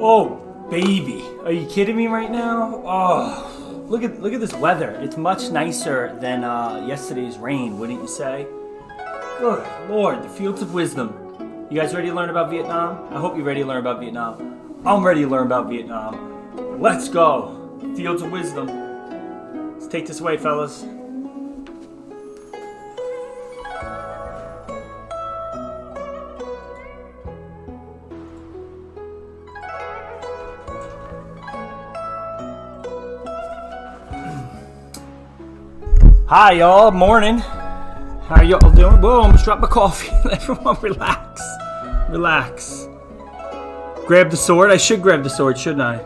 Oh, baby. Are you kidding me right now? Oh, look at this weather. It's much nicer than yesterday's rain, wouldn't you say? Good Lord, the fields of wisdom. You guys ready to learn about Vietnam? I hope you're ready to learn about Vietnam. I'm ready to learn about Vietnam. Let's go. Fields of wisdom. Let's take this away, fellas. Hi, y'all. Morning. How y'all doing? Whoa, I almost dropped my coffee. Everyone relax. Relax. Grab the sword. I should grab the sword, shouldn't I?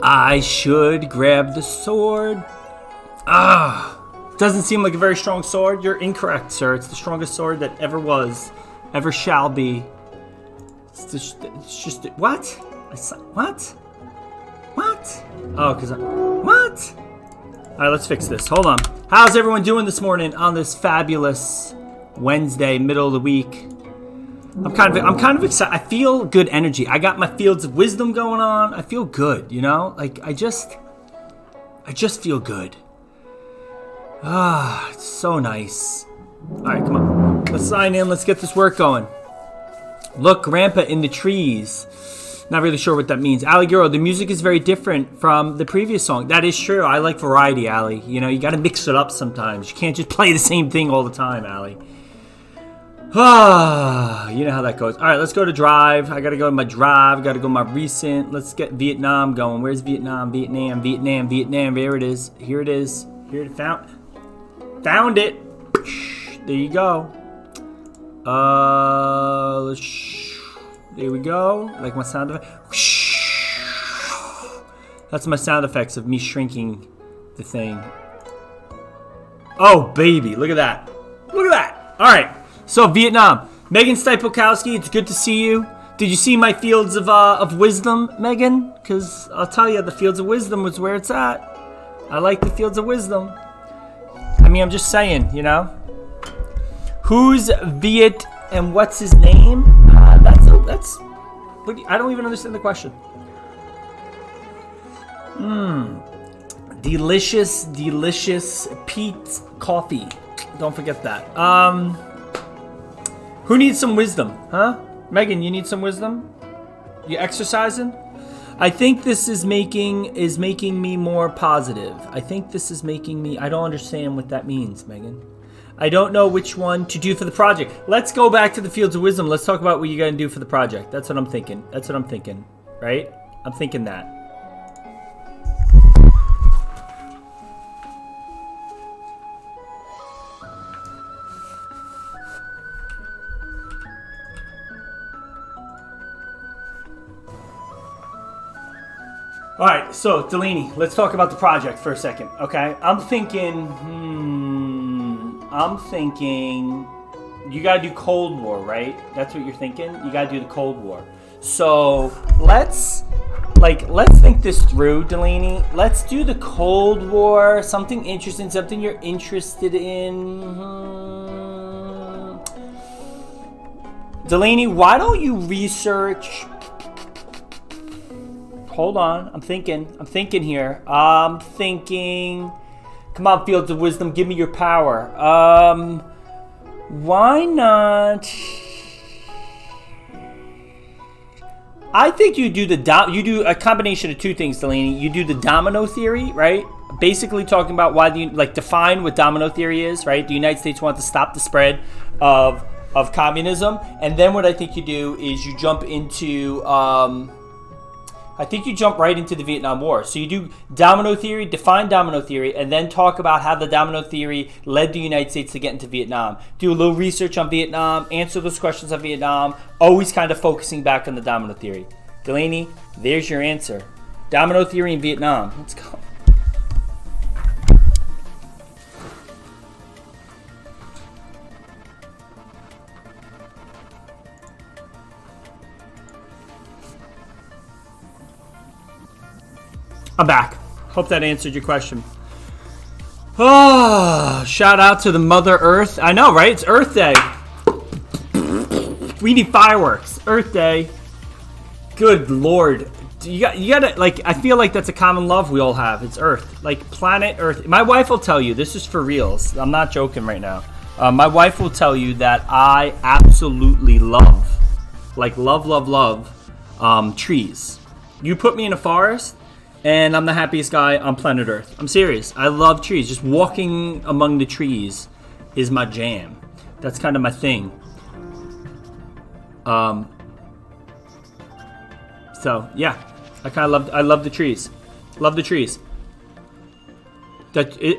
I should grab the sword. Doesn't seem like a very strong sword. You're incorrect, sir. It's the strongest sword that ever was, ever shall be. It's just what? What? What? Oh, what? All right, let's fix this. Hold on. How's everyone doing this morning on this fabulous Wednesday, middle of the week? I'm kind of excited. I feel good energy. I got my fields of wisdom going on. I feel good, you know? Like I just feel good. It's so nice. All right, come on. Let's sign in. Let's get this work going. Look, Grandpa in the trees. Not really sure what that means. Ali Giro, the music is very different from the previous song. That is true. I like variety, Ali. You know, you got to mix it up sometimes. You can't just play the same thing all the time, Ali. You know how that goes. All right, let's go to drive. I got to go to my drive. Got to go to my recent. Let's get Vietnam going. Where's Vietnam? Vietnam. There it is. Here it is. Here it found it. There you go. There we go. Like my sound effect. That's my sound effects of me shrinking the thing. Oh, baby. Look at that. Look at that. All right. So, Vietnam. Megan Stipokowski, it's good to see you. Did you see my fields of wisdom, Megan? Because I'll tell you, the fields of wisdom was where it's at. I like the fields of wisdom. I mean, I'm just saying, you know. Who's Viet and what's his name? I don't even understand the question. Delicious Pete's coffee. Don't forget that. Who needs some wisdom? Huh? Megan, you need some wisdom? You exercising? I think this is making me more positive. I think this is making me... I don't understand what that means, Megan. I don't know which one to do for the project. Let's go back to the fields of wisdom. Let's talk about what you got to do for the project. That's what I'm thinking. Right? I'm thinking that. All right, so Delaney, let's talk about the project for a second, okay? I'm thinking you gotta do Cold War, right? That's what you're thinking? You gotta do the Cold War. So let's think this through, Delaney. Let's do the Cold War, something interesting, something you're interested in. Delaney, why don't you research... Hold on, I'm thinking here. Come on, Fields of Wisdom, give me your power. Why not? I think you do a combination of two things, Delaney. You do the Domino Theory, right? Basically talking about why define what Domino Theory is, right? The United States want to stop the spread of communism, and then what I think you do is you jump into I think you jump right into the Vietnam War. So you do Domino Theory, define Domino Theory, and then talk about how the Domino Theory led the United States to get into Vietnam. Do a little research on Vietnam, answer those questions on Vietnam, always kind of focusing back on the Domino Theory. Delaney, there's your answer. Domino Theory in Vietnam. Let's go. I'm back. Hope that answered your question. Oh, shout out to the Mother Earth. I know, right? It's Earth Day. We need fireworks. Earth Day. Good Lord. You gotta, like, I feel like that's a common love we all have. It's Earth. Like, planet Earth. My wife will tell you, this is for reals. I'm not joking right now. My wife will tell you that I absolutely love, like, love, trees. You put me in a forest, and I'm the happiest guy on planet Earth. I'm serious. I love trees. Just walking among the trees is my jam. That's kind of my thing. So yeah, I love the trees. Love the trees.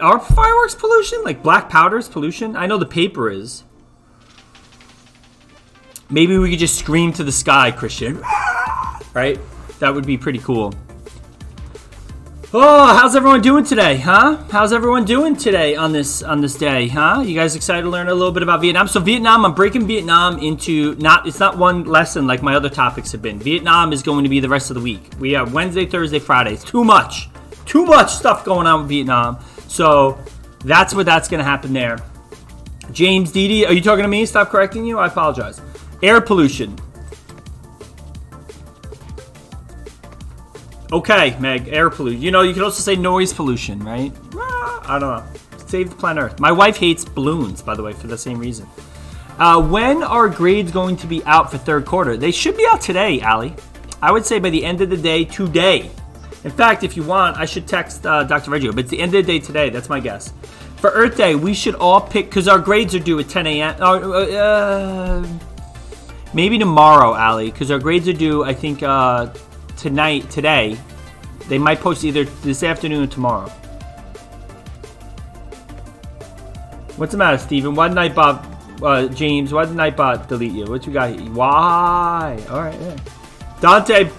Are fireworks pollution? Like black powder's pollution? I know the paper is. Maybe we could just scream to the sky, Christian. Right? That would be pretty cool. Oh, how's everyone doing today, huh? How's everyone doing today on this day, huh? You guys excited to learn a little bit about Vietnam? So Vietnam, I'm breaking Vietnam into it's not one lesson like my other topics have been. Vietnam is going to be the rest of the week. We have Wednesday, Thursday, Friday. It's too much stuff going on with Vietnam. So that's going to happen there. James Didi, are you talking to me? Stop correcting you. I apologize. Air pollution. Okay, Meg, air pollution. You know, you could also say noise pollution, right? I don't know. Save the planet Earth. My wife hates balloons, by the way, for the same reason. When are grades going to be out for third quarter? They should be out today, Allie. I would say by the end of the day today. In fact, if you want, I should text Dr. Reggio, but it's the end of the day today. That's my guess. For Earth Day, we should all pick, because our grades are due at 10 a.m. Maybe tomorrow, Allie, because our grades are due, I think, today. They might post either this afternoon or tomorrow. What's the matter, Steven? Why did Nightbot, James, why did Nightbot delete you? What you got here? Why? Alright, yeah. Dante,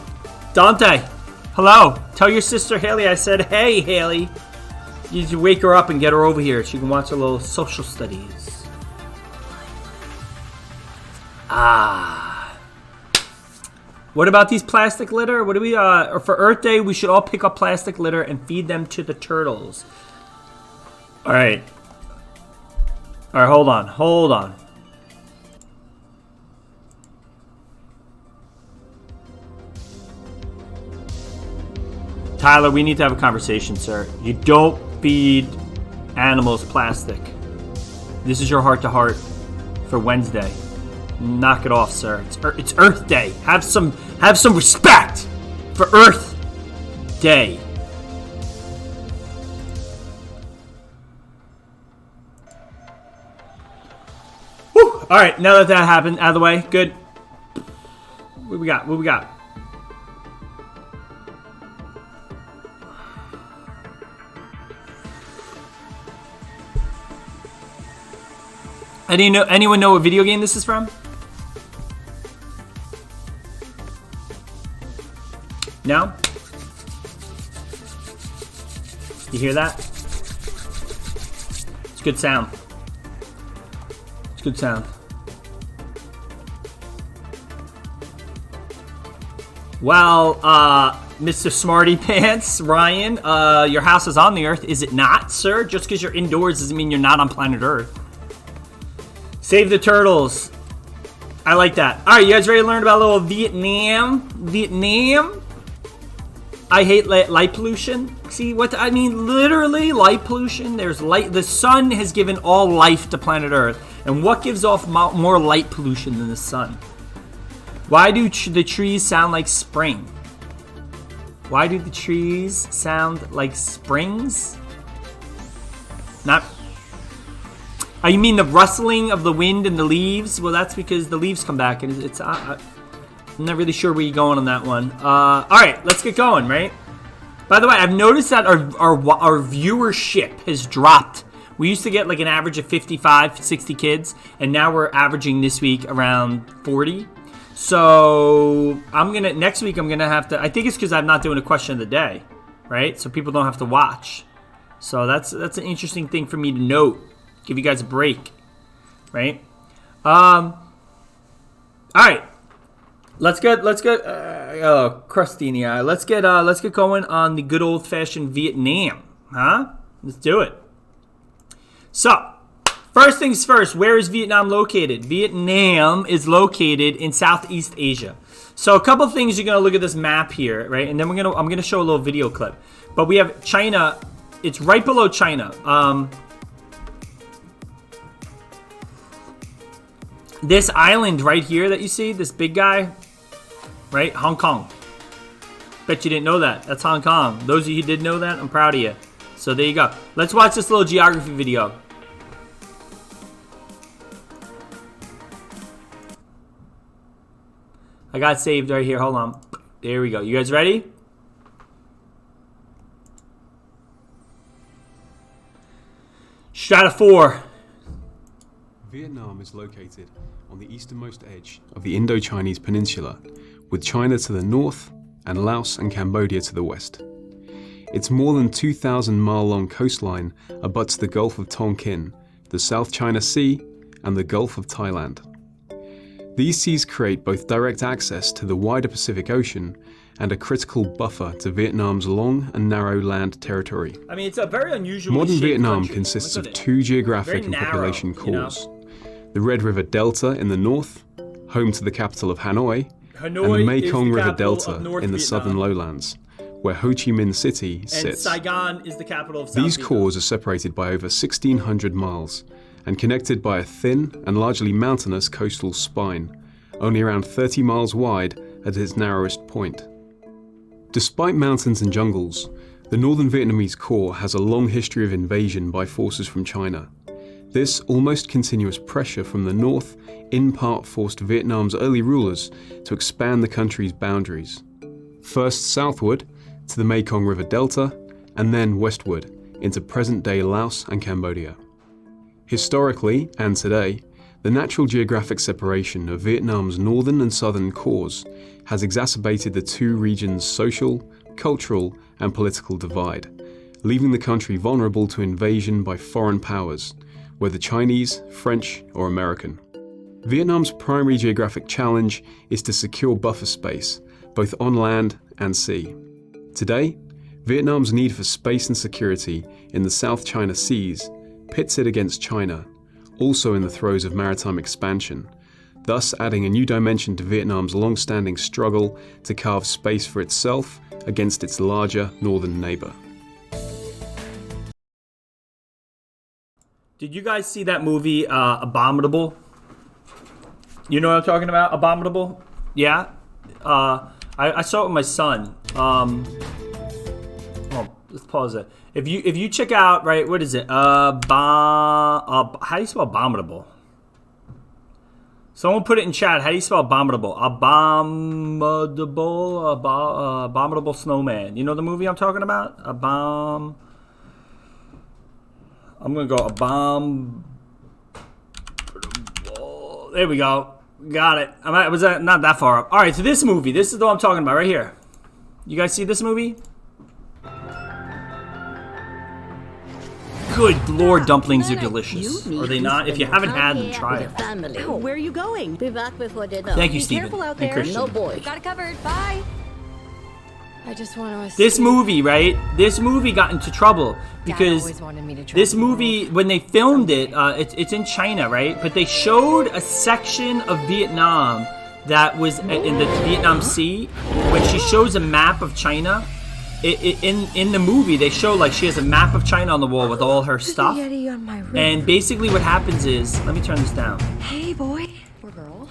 hello. Tell your sister Haley I said, hey, Haley. You need to wake her up and get her over here so you can watch a little social studies. What about these plastic litter? What do we, for Earth Day, we should all pick up plastic litter and feed them to the turtles. All right, hold on. Tyler, we need to have a conversation, sir. You don't feed animals plastic. This is your heart-to-heart for Wednesday. Knock it off, sir. It's Earth Day. Have some respect for Earth Day. Whew. All right, now that happened, out of the way, good. What we got? Anyone know what video game this is from? No? You hear that? It's good sound. Well, Mr. Smarty Pants, Ryan, your house is on the Earth. Is it not, sir? Just because you're indoors doesn't mean you're not on planet Earth. Save the turtles. I like that. All right, you guys ready to learn about a little Vietnam? I hate light pollution. See what I mean? Literally light pollution. There's light. The sun has given all life to planet Earth. And what gives off more light pollution than the sun? Why do the trees sound like spring? Why do the trees sound like springs? Not. Oh, you mean the rustling of the wind and the leaves? Well, that's because the leaves come back, and it's. I'm not really sure where you're going on that one. All right, let's get going. Right. By the way, I've noticed that our viewership has dropped. We used to get like an average of 55, 60 kids, and now we're averaging this week around 40. So next week I'm gonna have to. I think it's because I'm not doing a question of the day, right? So people don't have to watch. So that's an interesting thing for me to note. Give you guys a break, right? All right, let's get crusty in the eye. Let's get going on the good old fashioned Vietnam, huh? Let's do it. So, First things first, where is Vietnam located? Vietnam is located in Southeast Asia. So a couple things, you're going to look at this map here, right? And then I'm going to show a little video clip. But we have China. It's right below China. This island right here that you see, this big guy, right? Hong Kong. Bet you didn't know that. That's Hong Kong. Those of you who did know that, I'm proud of you. So there you go. Let's watch this little geography video. I got saved right here. Hold on. There we go. You guys ready? Strata 4. Vietnam is located on the easternmost edge of the Indo-Chinese Peninsula, with China to the north and Laos and Cambodia to the west. Its more than 2,000-mile-long coastline abuts the Gulf of Tonkin, the South China Sea, and the Gulf of Thailand. These seas create both direct access to the wider Pacific Ocean and a critical buffer to Vietnam's long and narrow land territory. I mean, it's a very unusual. Modern Vietnam country. consists of two geographic and population cores. The Red River Delta in the north, home to the capital of Hanoi, and the Mekong River Delta in the southern lowlands, where Ho Chi Minh City sits. And Saigon is the capital of South These cores are separated by over 1,600 miles and connected by a thin and largely mountainous coastal spine, only around 30 miles wide at its narrowest point. Despite mountains and jungles, the northern Vietnamese core has a long history of invasion by forces from China. This almost continuous pressure from the north in part forced Vietnam's early rulers to expand the country's boundaries. First southward to the Mekong River Delta, and then westward into present-day Laos and Cambodia. Historically, and today, the natural geographic separation of Vietnam's northern and southern cores has exacerbated the two regions' social, cultural, and political divide, leaving the country vulnerable to invasion by foreign powers, whether Chinese, French, or American. Vietnam's primary geographic challenge is to secure buffer space, both on land and sea. Today, Vietnam's need for space and security in the South China Seas pits it against China, also in the throes of maritime expansion, thus adding a new dimension to Vietnam's long-standing struggle to carve space for itself against its larger northern neighbor. Did you guys see that movie, Abominable? You know what I'm talking about? Abominable? Yeah? I saw it with my son. Let's pause it. If you check out, right, what is it? How do you spell abominable? Someone put it in chat. How do you spell abominable? Abominable snowman. You know the movie I'm talking about? I'm gonna go There we go. Got it. Was that not that far up? All right. So this movie. This is the one I'm talking about right here. You guys see this movie? Good Lord, dumplings are delicious. Are they not? If you haven't had them, try it. Oh, where are you going? Be back before dinner. Thank you, Be Stephen. careful out And there. Christian. No boy. Got it covered. Bye. I just want to. This movie, right? This movie got into trouble because this movie, when they filmed it, it's in China, right? But they showed a section of Vietnam that was in the Vietnam Sea. When she shows a map of China, in the movie, they show like she has a map of China on the wall with all her stuff. And basically what happens is, let me turn this down. Hey, boy. Or girl.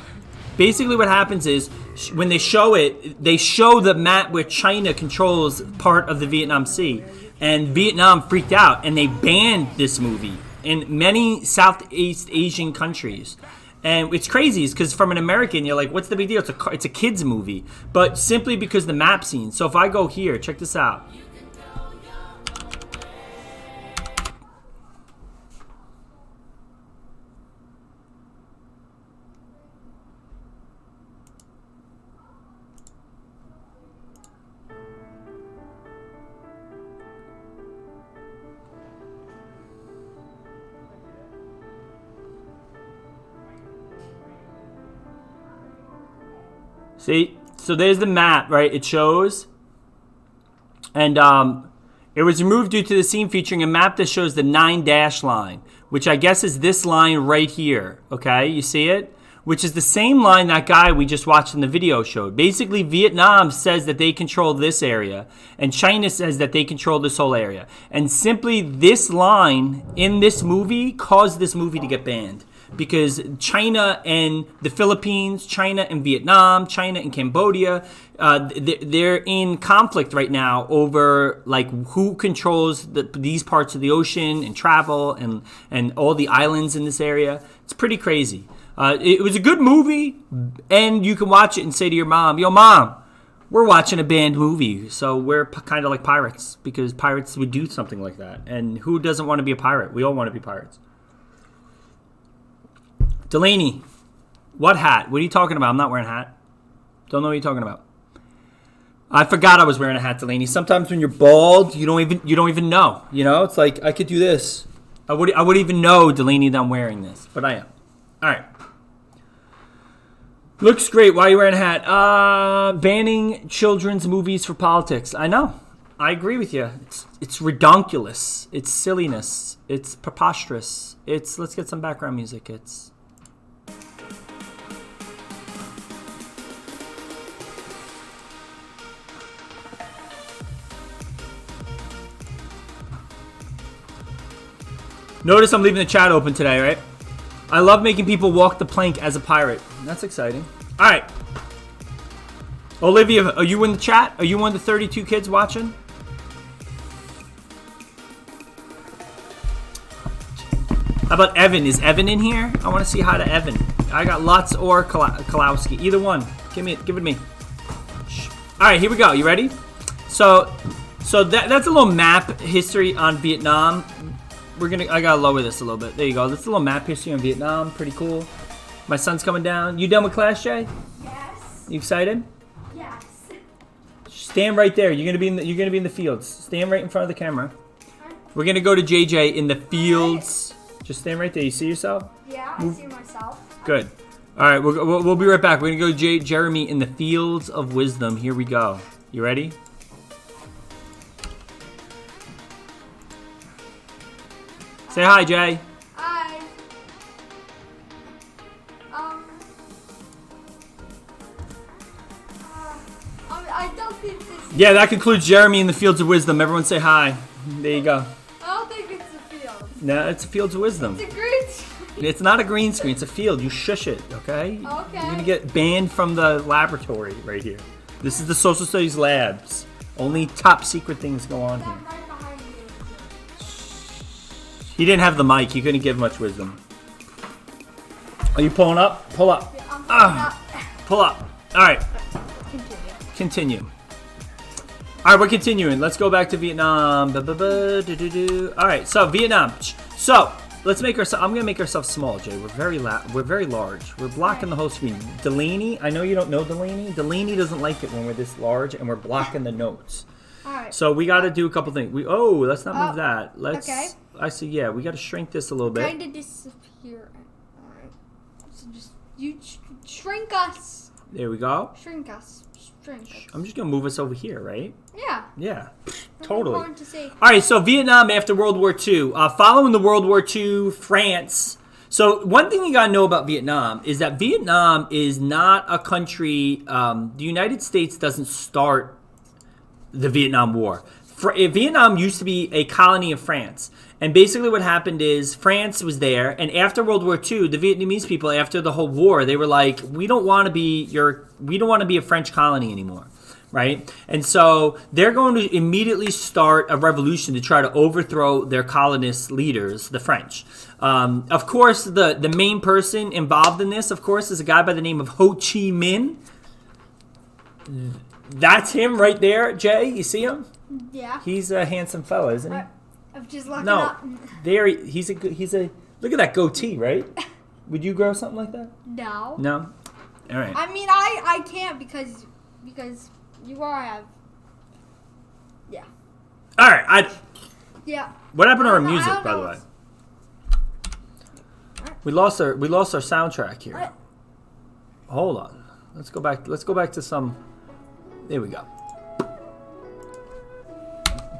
Basically what happens is, when they show it, they show the map where China controls part of the Vietnam Sea. And Vietnam freaked out, and they banned this movie in many Southeast Asian countries. And it's crazy, because from an American, you're like, what's the big deal? It's a kid's movie. But simply because the map scene. So if I go here, check this out. See, so there's the map, right? It shows, and It was removed due to the scene featuring a map that shows the 9-dash line, which I guess is this line right here. Okay, you see it? Which is the same line that guy we just watched in the video showed. Basically, Vietnam says that they control this area, and China says that they control this whole area. And simply this line in this movie caused this movie to get banned. Because China and the Philippines, China and Vietnam, China and Cambodia, they're in conflict right now over like who controls these parts of the ocean and travel and all the islands in this area. It's pretty crazy. It was a good movie, and you can watch it and say to your mom, "Yo, Mom, we're watching a banned movie, so we're kind of like pirates because pirates would do something like that. And who doesn't want to be a pirate? We all want to be pirates." Delaney, what hat? What are you talking about? I'm not wearing a hat. Don't know what you're talking about. I forgot I was wearing a hat, Delaney. Sometimes when you're bald, you don't even know. You know, it's like I could do this. I would even know, Delaney, that I'm wearing this, but I am. All right. Looks great. Why are you wearing a hat? Banning children's movies for politics. I know. I agree with you. It's redonkulous. It's silliness. It's preposterous. Let's get some background music. Notice I'm leaving the chat open today, right? I love making people walk the plank as a pirate. That's exciting. All right. Olivia, are you in the chat? Are you one of the 32 kids watching? How about Evan? Is Evan in here? I want to see hi to Evan. I got Lutz or Kalowski. Either one. Give it to me. All right, here we go. You ready? So that's a little map history on Vietnam. I gotta lower this a little bit. There you go. That's a little map history on Vietnam. Pretty cool. My son's coming down. You done with class, Jay? Yes. You excited? Yes. Stand right there. You're gonna be in the fields. Stand right in front of the camera. We're gonna go to JJ in the fields. Just stand right there. You see yourself? Yeah, I see myself. Good. All right, we'll be right back. We're gonna go to Jeremy in the fields of wisdom. Here we go. You ready? Say hi, Jay. Hi. I don't think this. Yeah, that concludes Jeremy in the fields of wisdom. Everyone say hi. There you go. I don't think it's a field. No, it's a fields of wisdom. It's a green screen. It's not a green screen. It's a field. You shush it, okay? Okay. You're gonna get banned from the laboratory right here. This is the social studies labs. Only top secret things go on here. I'm right behind you. He didn't have the mic. He couldn't give much wisdom. Are you pulling up? Pull up. Yeah, I'm pulling up. Pull up. All right. Continue. All right, we're continuing. Let's go back to Vietnam. All right, so Vietnam. So let's make ourselves. I'm gonna make ourselves small, Jay. We're very large. We're blocking the whole screen. Delaney, I know you don't know Delaney. Delaney doesn't like it when we're this large and we're blocking the notes. All right. So we got to do a couple things. Let's not move that. Let's. Okay. I see. Yeah, we got to shrink this a little bit. Kind of disappear. All right. So just shrink us. There we go. Shrink us. I'm just gonna move us over here, right? Yeah. Yeah, I'm totally. going to say. All right, so Vietnam after World War II. Following the World War II, France. So one thing you gotta know about Vietnam is that Vietnam is not a country. The United States doesn't start the Vietnam War. Vietnam used to be a colony of France. And basically what happened is France was there, and after World War II, the Vietnamese people, after the whole war, they were like, we don't want to be a French colony anymore, right? And so they're going to immediately start a revolution to try to overthrow their colonist leaders, the French. Of course, the main person involved in this, of course, is a guy by the name of Ho Chi Minh. That's him right there, Jay. You see him? Yeah. He's a handsome fella, isn't he? I'm just looking No, up. he's a look at that goatee, right? Would you grow something like that? No. No. All right. I mean, I can't because you are have. Yeah. All right. Yeah. What happened to I our don't know- I music, don't by the know way? We lost our soundtrack here. What? Hold on. Let's go back to some. There we go.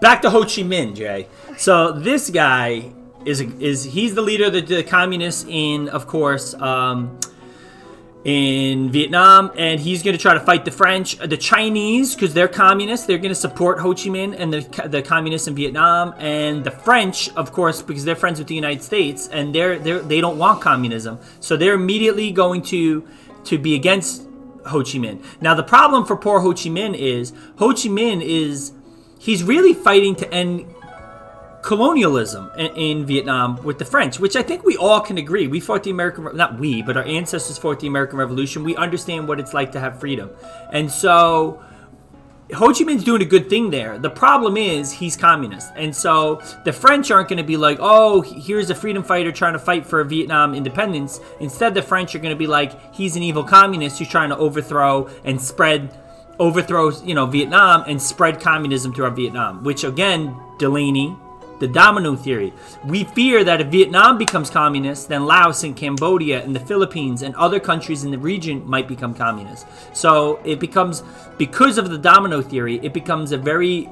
back to Ho Chi Minh, Jay. So this guy he's the leader of the communists in, of course, in Vietnam, and he's going to try to fight the French, the Chinese, because they're communists. They're going to support Ho Chi Minh and the communists in Vietnam, and the French, of course, because they're friends with the United States, and they don't want communism, so they're immediately going to be against Ho Chi Minh. Now, the problem for poor Ho Chi Minh is he's really fighting to end colonialism in Vietnam with the French, which I think we all can agree. We fought the American, not we, but our ancestors fought the American Revolution. We understand what it's like to have freedom. And so Ho Chi Minh's doing a good thing there. The problem is he's communist. And so the French aren't going to be like, oh, here's a freedom fighter trying to fight for Vietnam independence. Instead, the French are going to be like, he's an evil communist who's trying to overthrow Vietnam and spread communism throughout Vietnam, which again, Delaney, the Domino Theory. We fear that if Vietnam becomes communist, then Laos and Cambodia and the Philippines and other countries in the region might become communist. So it becomes, because of the Domino Theory, it becomes a very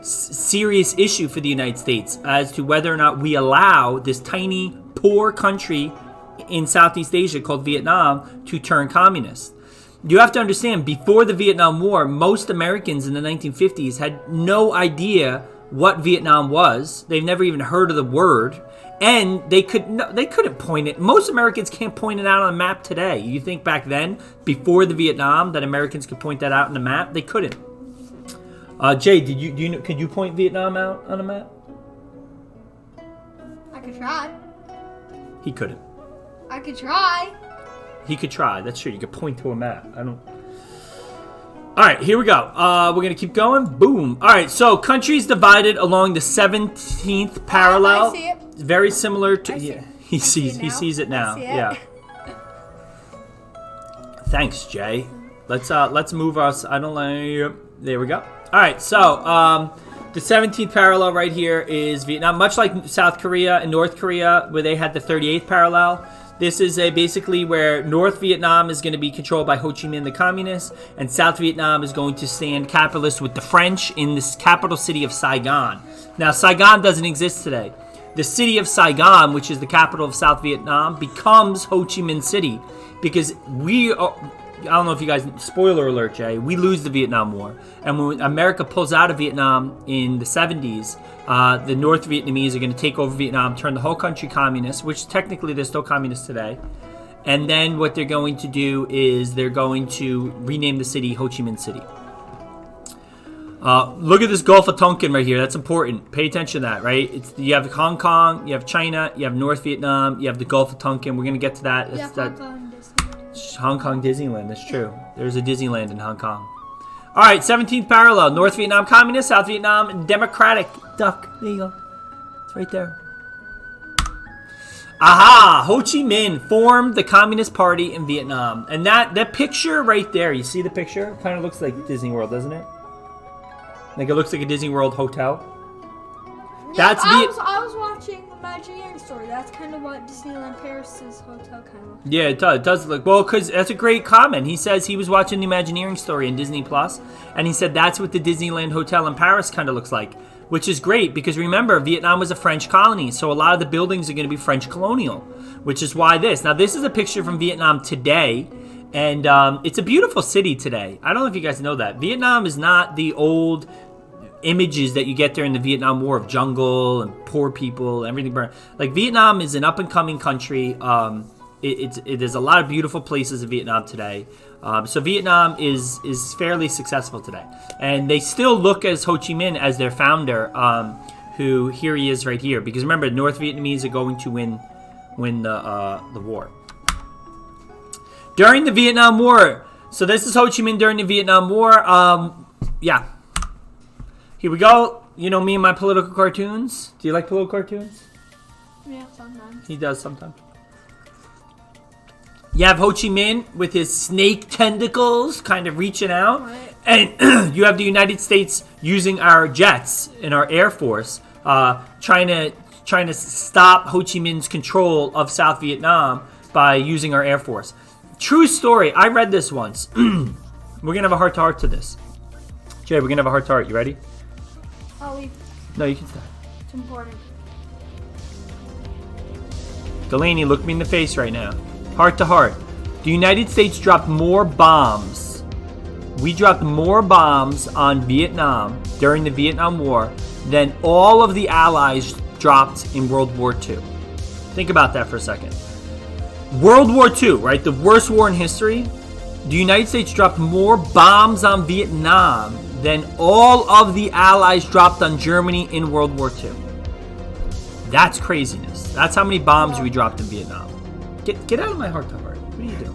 serious issue for the United States as to whether or not we allow this tiny, poor country in Southeast Asia called Vietnam to turn communist. You have to understand, before the Vietnam War, most Americans in the 1950s had no idea what Vietnam was. They've never even heard of the word, and they couldn't point it. Most Americans can't point it out on a map today. You think back then, before the Vietnam, that Americans could point that out on a map? They couldn't. Jay, could you point Vietnam out on a map? I could try. He couldn't. I could try. He could try. That's true. You could point to a map. All right, here we go. We're going to keep going. Boom. All right, so countries divided along the 17th parallel. I see it. Very similar to... Yeah, he sees it now. Yeah. Thanks, Jay. Let's move us. I don't like... There we go. All right, so the 17th parallel right here is Vietnam. Much like South Korea and North Korea, where they had the 38th parallel. This is basically where North Vietnam is going to be controlled by Ho Chi Minh, the communist, and South Vietnam is going to stand capitalist with the French in this capital city of Saigon. Now, Saigon doesn't exist today. The city of Saigon, which is the capital of South Vietnam, becomes Ho Chi Minh City because I don't know if you guys, spoiler alert, Jay, we lose the Vietnam War. And when America pulls out of Vietnam in the 70s, the North Vietnamese are going to take over Vietnam, turn the whole country communist, which technically they're still communist today. And then what they're going to do is they're going to rename the city Ho Chi Minh City. Look at this Gulf of Tonkin right here. That's important. Pay attention to that, right? You have Hong Kong, you have China, you have North Vietnam, you have the Gulf of Tonkin. We're going to get to that. Hong Kong Disneyland, that's true. There's a Disneyland in Hong Kong. All right, 17th parallel. North Vietnam Communist, South Vietnam Democratic. Duck, there you go. It's right there. Aha! Ho Chi Minh formed the Communist Party in Vietnam. And that picture right there, you see the picture? It kind of looks like Disney World, doesn't it? Like it looks like a Disney World hotel. Yeah, I was watching Imagineering Story. That's kind of what Disneyland Paris's hotel kind of looks like. Yeah, it does. It does look... Well, because that's a great comment. He says he was watching the Imagineering Story in Disney Plus, and he said that's what the Disneyland Hotel in Paris kind of looks like, which is great because remember, Vietnam was a French colony, so a lot of the buildings are going to be French colonial, which is why this. Now, this is a picture from Vietnam today, and it's a beautiful city today. I don't know if you guys know that. Vietnam is not the old images that you get there in the Vietnam War of jungle and poor people, everything burned. Like Vietnam is an up and coming country. There's a lot of beautiful places in Vietnam today. So Vietnam is fairly successful today, and they still look as Ho Chi Minh as their founder, who here he is right here. Because remember, North Vietnamese are going to win the war during the Vietnam War. So this is Ho Chi Minh during the Vietnam War. Yeah. Here we go. You know me and my political cartoons. Do you like political cartoons? Yeah, sometimes. He does sometimes. You have Ho Chi Minh with his snake tentacles kind of reaching out. Right. And you have the United States using our jets in our Air Force, trying to stop Ho Chi Minh's control of South Vietnam by using our Air Force. True story. I read this once. We're going to have a heart-to-heart to this. Jay, we're going to have a heart-to-heart. You ready? I'll leave. No, you can stay. It's important. Delaney, look me in the face right now. Heart to heart. The United States dropped more bombs. We dropped more bombs on Vietnam during the Vietnam War than all of the Allies dropped in World War II. Think about that for a second. World War II, right? The worst war in history. The United States dropped more bombs on Vietnam than all of the Allies dropped on Germany in World War II. That's craziness. That's how many bombs we dropped in Vietnam. Get out of my heart to heart. What are you doing?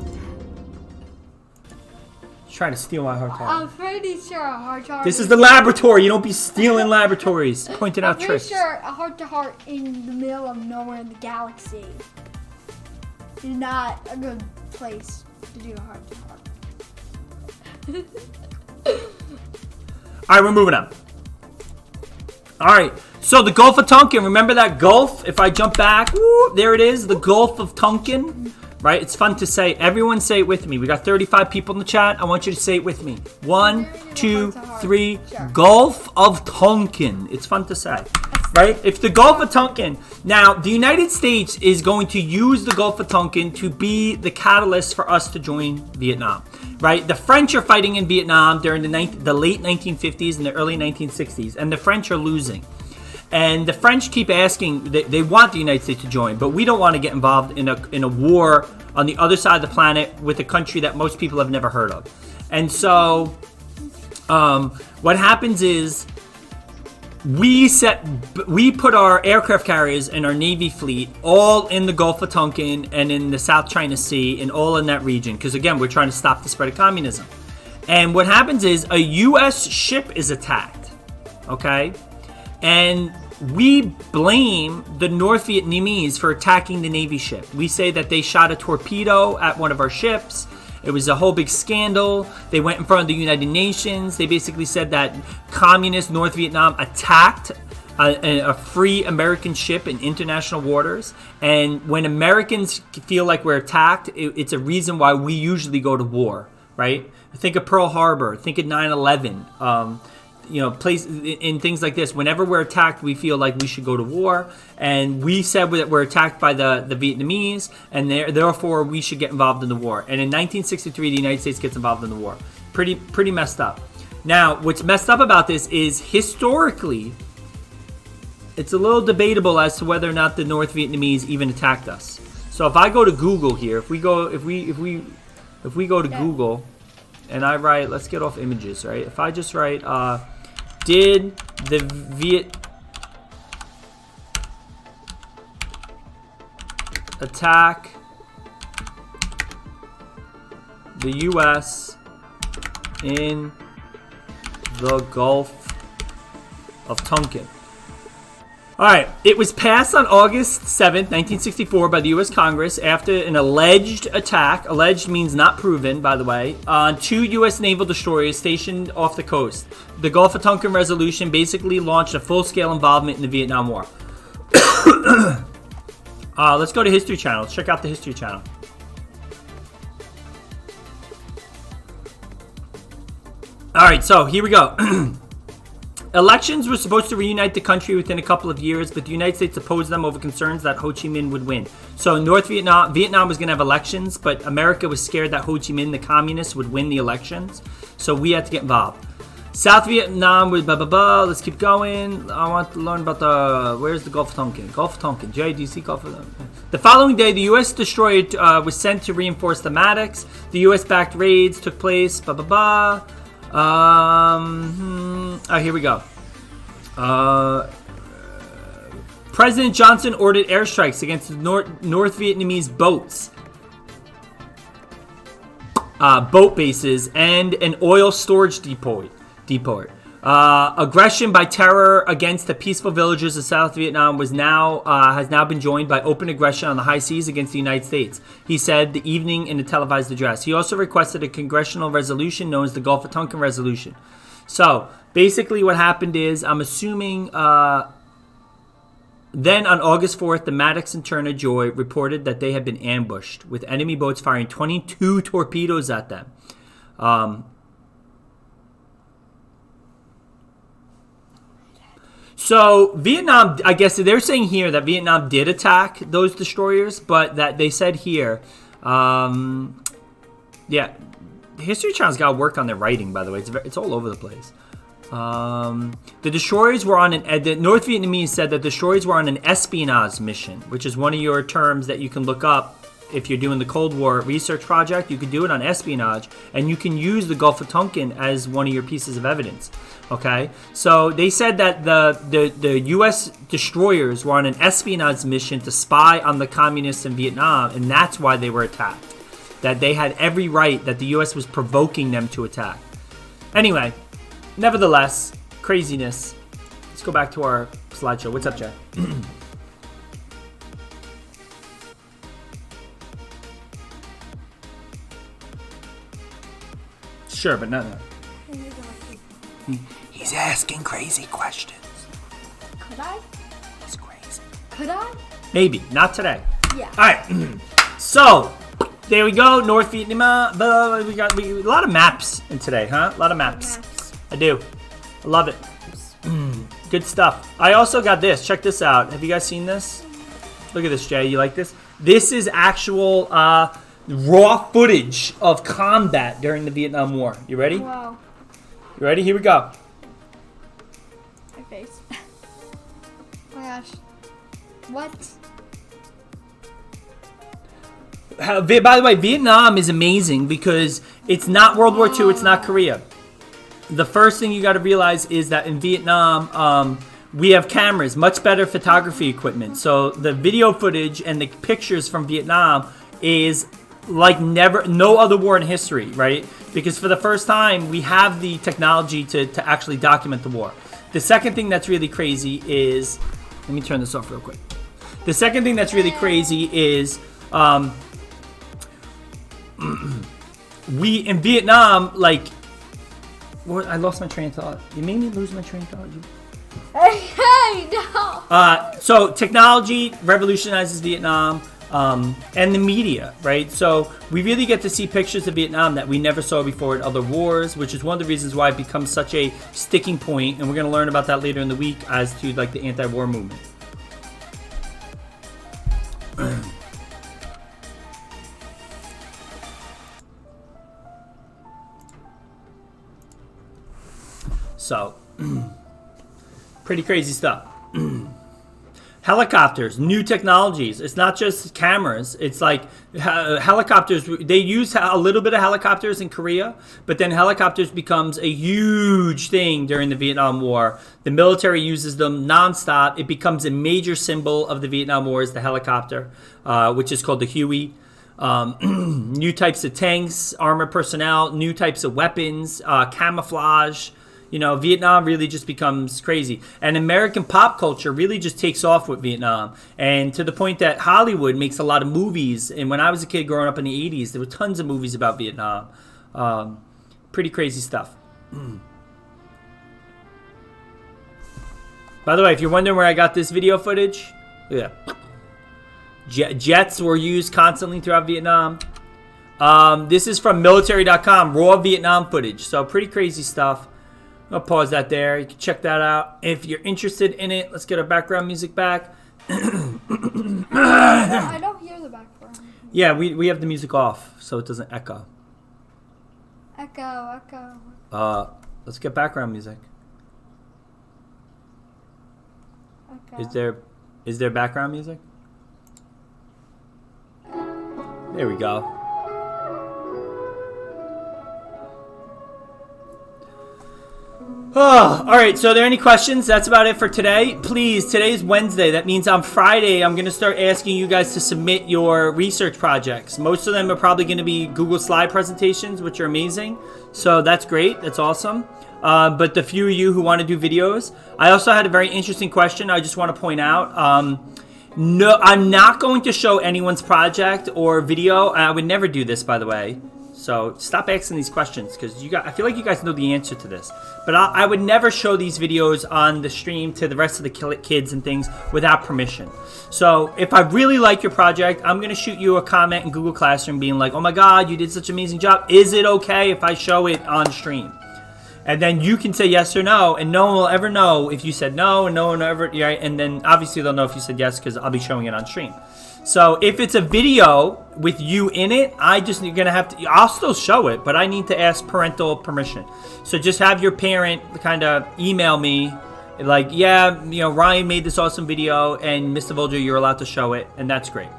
He's trying to steal my heart to heart. I'm pretty sure a heart to heart. This is the laboratory. You don't be stealing laboratories. Pointing out tricks. I'm pretty sure a heart to heart in the middle of nowhere in the galaxy is not a good place to do a heart to heart. All right, we're moving on. All right, so the Gulf of Tonkin. Remember that Gulf? If I jump back, woo, there it is, the Gulf of Tonkin. Right? It's fun to say. Everyone say it with me. We got 35 people in the chat. I want you to say it with me. 1, 2, 3. Sure. Gulf of Tonkin. It's fun to say. Right? It's the Gulf of Tonkin. Now, the United States is going to use the Gulf of Tonkin to be the catalyst for us to join Vietnam. Right? The French are fighting in Vietnam during the late 1950s and the early 1960s, and the French are losing. And the French keep asking, they want the United States to join, but we don't want to get involved in a war on the other side of the planet with a country that most people have never heard of. And so what happens is we put our aircraft carriers and our Navy fleet all in the Gulf of Tonkin and in the South China Sea and all in that region. Because again, we're trying to stop the spread of communism. And what happens is a U.S. ship is attacked, okay? And we blame the North Vietnamese for attacking the Navy ship. We say that they shot a torpedo at one of our ships. It was a whole big scandal. They went in front of the United Nations. They basically said that communist North Vietnam attacked a free American ship in international waters. And when Americans feel like we're attacked, it's a reason why we usually go to war, right? Think of Pearl Harbor. Think of 9/11. Place in things like this. Whenever we're attacked, we feel like we should go to war, and we said that we're attacked by the Vietnamese, and therefore we should get involved in the war. And in 1963, the United States gets involved in the war. Pretty messed up. Now, what's messed up about this is historically, it's a little debatable as to whether or not the North Vietnamese even attacked us. So if I go to Google here, if we go to Google, and I write, let's get off images, right? If I just write, did the Viet attack the U.S. in the Gulf of Tonkin? All right, it was passed on August 7th, 1964 by the U.S. Congress after an alleged attack, alleged means not proven, by the way, on 2 U.S. naval destroyers stationed off the coast. The Gulf of Tonkin Resolution basically launched a full-scale involvement in the Vietnam War. Let's go to History Channel. Let's check out the History Channel. All right, so here we go. Elections were supposed to reunite the country within a couple of years, but the United States opposed them over concerns that Ho Chi Minh would win. So Vietnam was going to have elections, but America was scared that Ho Chi Minh, the communist, would win the elections. So we had to get involved. South Vietnam was blah, blah, blah. Let's keep going. I want to learn about where's the Gulf of Tonkin? Gulf of Tonkin. JDC Gulf of Tonkin. The following day, the U.S. destroyer was sent to reinforce the Maddox. The U.S.-backed raids took place. Blah, blah, blah. Here we go. President Johnson ordered airstrikes against the North Vietnamese boat bases and an oil storage depot. Aggression by terror against the peaceful villagers of South Vietnam has now been joined by open aggression on the high seas against the United States, he said the evening in a televised address. He also requested a congressional resolution known as the Gulf of Tonkin Resolution. So basically what happened is, I'm assuming, then on August 4th, the Maddox and Turner Joy reported that they had been ambushed with enemy boats firing 22 torpedoes at them. So Vietnam, I guess they're saying here that Vietnam did attack those destroyers, but that they said here, yeah, the History Channel's got to work on their writing, by the way. It's all over the place. The destroyers were on the North Vietnamese said that destroyers were on an espionage mission, which is one of your terms that you can look up if you're doing the Cold War research project. You can do it on espionage, and you can use the Gulf of Tonkin as one of your pieces of evidence. Okay, so they said that the U.S. destroyers were on an espionage mission to spy on the communists in Vietnam, and that's why they were attacked. That they had every right, that the U.S. was provoking them to attack. Anyway, nevertheless, craziness. Let's go back to our slideshow. What's up, Jay? Sure, but no. He's asking crazy questions. Could I? He's crazy. Could I? Maybe, not today. Yeah. All right. So, there we go. North Vietnam. We got a lot of maps in today, huh? A lot of maps. I do. I love it. Good stuff. I also got this. Check this out. Have you guys seen this? Look at this, Jay. You like this? This is actual raw footage of combat during the Vietnam War. You ready? Wow. You ready? Here we go. My face. Oh my gosh. What? By the way, Vietnam is amazing because it's not World War II, it's not Korea. The first thing you got to realize is that in Vietnam, we have cameras, much better photography equipment. So the video footage and the pictures from Vietnam is like no other war in history, right? Because for the first time, we have the technology to actually document the war. The second thing that's really crazy is, let me turn this off real quick. The second thing that's really crazy is, we in Vietnam, like, I lost my train of thought. You made me lose my train of thought. Hey, no. So technology revolutionizes Vietnam, and the media, right? So we really get to see pictures of Vietnam that we never saw before in other wars, which is one of the reasons why it becomes such a sticking point. And we're going to learn about that later in the week as to like the anti-war movement. So, pretty crazy stuff. Helicopters, new technologies. It's not just cameras. It's like helicopters. They use a little bit of helicopters in Korea, but then helicopters becomes a huge thing during the Vietnam War. The military uses them nonstop. It becomes a major symbol of the Vietnam War is the helicopter, which is called the Huey. New types of tanks, armored personnel, new types of weapons, camouflage. You know, Vietnam really just becomes crazy. And American pop culture really just takes off with Vietnam. And to the point that Hollywood makes a lot of movies. And when I was a kid growing up in the 80s, there were tons of movies about Vietnam. Pretty crazy stuff. By the way, if you're wondering where I got this video footage, yeah, jets were used constantly throughout Vietnam. This is from military.com, raw Vietnam footage. So pretty crazy stuff. I'll pause that there. You can check that out if you're interested in it. Let's get our background music back. I don't hear the background. Yeah, we have the music off so it doesn't echo. Echo. Let's get background music. Echo. Is there background music? There we go. Oh, all right, so are there any questions? That's about it for today. Please, today's Wednesday. That means on Friday, I'm going to start asking you guys to submit your research projects. Most of them are probably going to be Google slide presentations, which are amazing. So that's great. That's awesome. But the few of you who want to do videos. I also had a very interesting question I just want to point out. No, I'm not going to show anyone's project or video. I would never do this, by the way. So stop asking these questions because I feel like you guys know the answer to this. But I would never show these videos on the stream to the rest of the kids and things without permission. So if I really like your project, I'm going to shoot you a comment in Google Classroom being like, oh my God, you did such an amazing job. Is it okay if I show it on stream? And then you can say yes or no, and no one will ever know if you said no, and no one will ever, right? And then obviously they'll know if you said yes because I'll be showing it on stream. So if it's a video with you in it, you're gonna have to, I'll still show it, but I need to ask parental permission. So just have your parent kind of email me, like, yeah, Ryan made this awesome video, and Mr. Volger, you're allowed to show it, and that's great.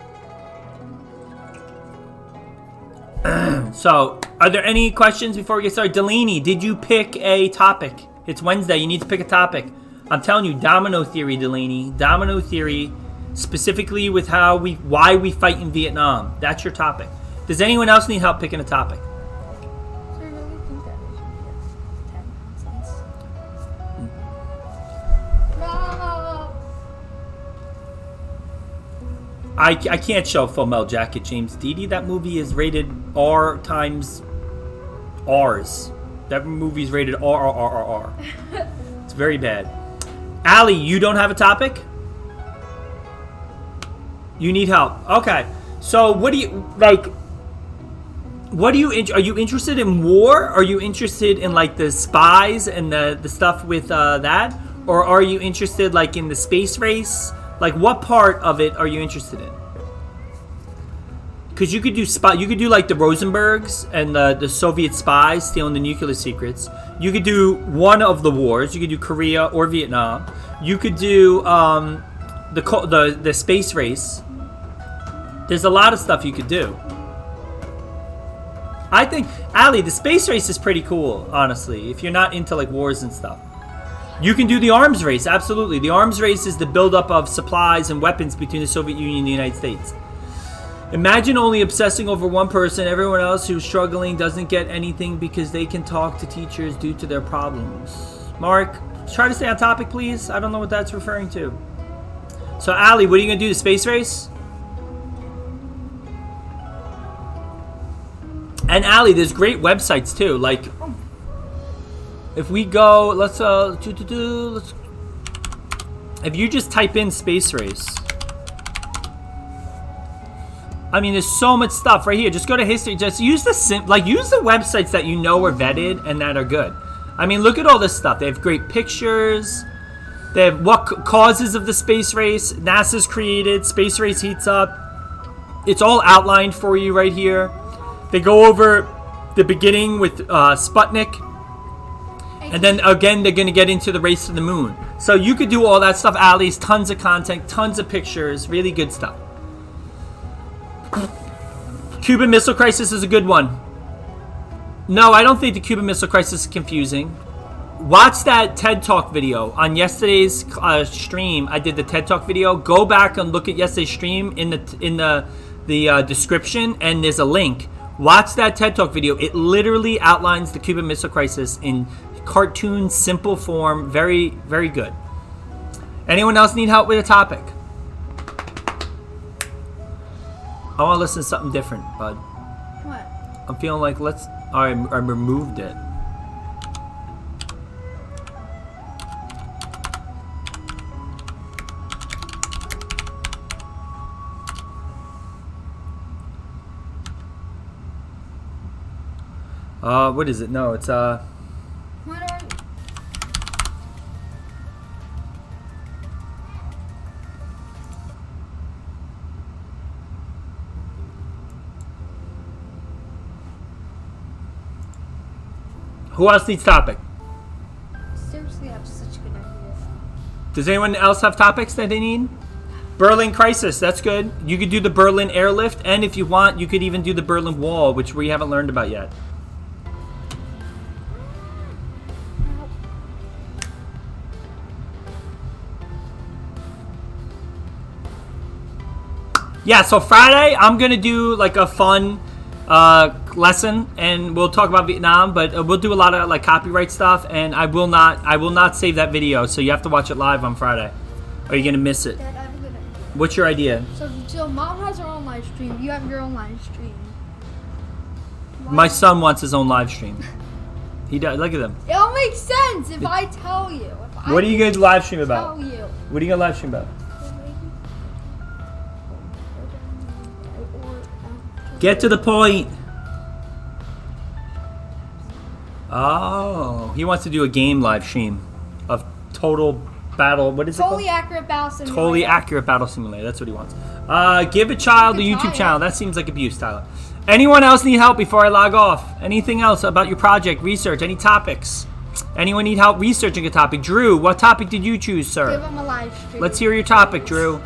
So, are there any questions before we get started? Delaney, did you pick a topic? It's Wednesday. You need to pick a topic. I'm telling you, Domino Theory, Delaney. Domino Theory, specifically with why we fight in Vietnam. That's your topic. Does anyone else need help picking a topic? So I really think that we should get 10 nonsense. No! I can't show Full Metal Jacket, James Didi. That movie is rated R times R's. That movie's rated R. It's very bad. Allie, you don't have a topic? You need help. Okay. So what do you like? Are you interested in war? Are you interested in like the spies and the stuff with that? Or are you interested like in the space race? Like, what part of it are you interested in? Because you could do like the Rosenbergs and the Soviet spies stealing the nuclear secrets. You could do one of the wars. You could do Korea or Vietnam. You could do the space race. There's a lot of stuff you could do. I think, Ali, the space race is pretty cool, honestly, if you're not into like wars and stuff. You can do the arms race, absolutely. The arms race is the buildup of supplies and weapons between the Soviet Union and the United States. Imagine only obsessing over one person. Everyone else who's struggling doesn't get anything because they can talk to teachers due to their problems. Mark, try to stay on topic, please. I don't know what that's referring to. So, Ali, what are you going to do, the space race? And Ali, there's great websites too. Like, if we go, let's if you just type in space race, I mean, there's so much stuff right here. Just go to history. Just use use the websites that you know are vetted and that are good. I mean, look at all this stuff. They have great pictures. They have what causes of the space race. NASA's created. Space race heats up. It's all outlined for you right here. They go over the beginning with Sputnik. And then again, they're going to get into the race to the moon. So you could do all that stuff, Ali's. Tons of content, tons of pictures. Really good stuff. Cuban Missile Crisis is a good one. No, I don't think the Cuban Missile Crisis is confusing. Watch that TED Talk video. On yesterday's stream, I did the TED Talk video. Go back and look at yesterday's stream in the description, and there's a link. Watch that TED Talk video. It literally outlines the Cuban Missile Crisis in cartoon, simple form. Very, very good. Anyone else need help with a topic? I want to listen to something different, bud. What? I'm feeling like I removed it. What is it? No, it's What are Who else needs topic? seriously have such good ideas. Does anyone else have topics that they need? Berlin Crisis, that's good. You could do the Berlin Airlift, and if you want, you could even do the Berlin Wall, which we haven't learned about yet. Yeah, so Friday, I'm going to do like a fun lesson, and we'll talk about Vietnam, but we'll do a lot of like copyright stuff, and I will not save that video, so you have to watch it live on Friday, or you're going to miss it. Dad, I have a good idea. What's your idea? So Mom has her own live stream. You have your own live stream. My son wants his own live stream. He does. Look at him. It'll make sense if I tell you. What are you going to live stream about? Tell you. What are you going to live stream about? Get to the point. Oh, he wants to do a game live stream of Total Battle. What is Totally it called? accurate battle simulator. Totally accurate battle simulator. That's what he wants. Give a child a You can YouTube try channel. it. That seems like abuse, Tyler. Anyone else need help before I log off? Anything else about your project, research, any topics? Anyone need help researching a topic? Drew, what topic did you choose, Give sir? him a live stream. Let's hear your topic, Drew.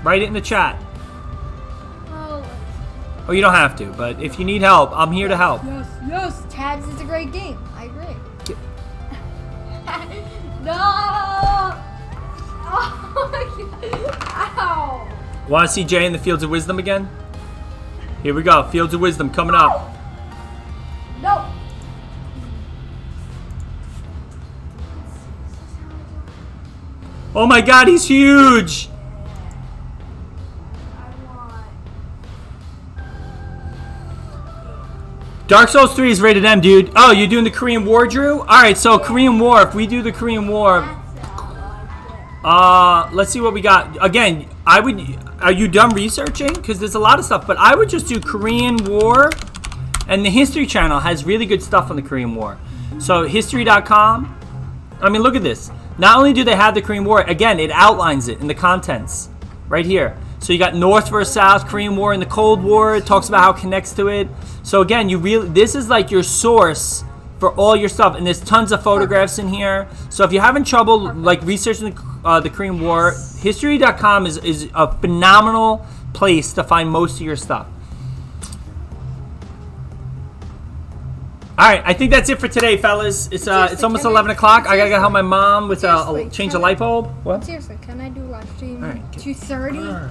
Write it in the chat. Oh, Oh, you don't have to, but if you need help, I'm here to help. yes, yes. Tabs is a great game. I agree. Get- No! Oh my god. Ow! Want to see Jay in the Fields of Wisdom again? Here we go. Fields of Wisdom coming up. No! Oh my god, he's huge! Dark Souls 3 is rated M, dude. Oh, you're doing the Korean War, Drew? Alright, so Korean War. If we do the Korean War... let's see what we got. Again, I would... Are you done researching? Because there's a lot of stuff. But I would just do Korean War. And the History Channel has really good stuff on the Korean War. So, history.com. I mean, look at this. Not only do they have the Korean War, again, it outlines it in the contents. Right here. So you got North versus South, Korean War, and the Cold War. It talks about how it connects to it. So again, this is like your source for all your stuff, and there's tons of photographs in here. So if you're having trouble like researching the Korean War, history.com is a phenomenal place to find most of your stuff. All right, I think that's it for today, fellas. It's almost can 11 I- o'clock. I gotta go help my mom with Seriously, change a can light bulb. What? Seriously, can I do live stream All right, 2:30?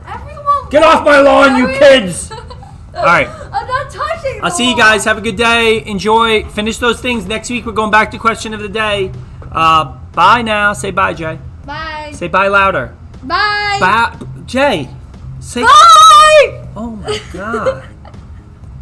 Everyone, Get off my lawn, you kids! All right. I'm not touching. I'll see you guys. Have a good day. Enjoy. Finish those things. Next week, we're going back to question of the day. Bye now. Say bye, Jay. Bye. Say bye louder. Bye. Bye. Jay. Say Bye. Oh, my God.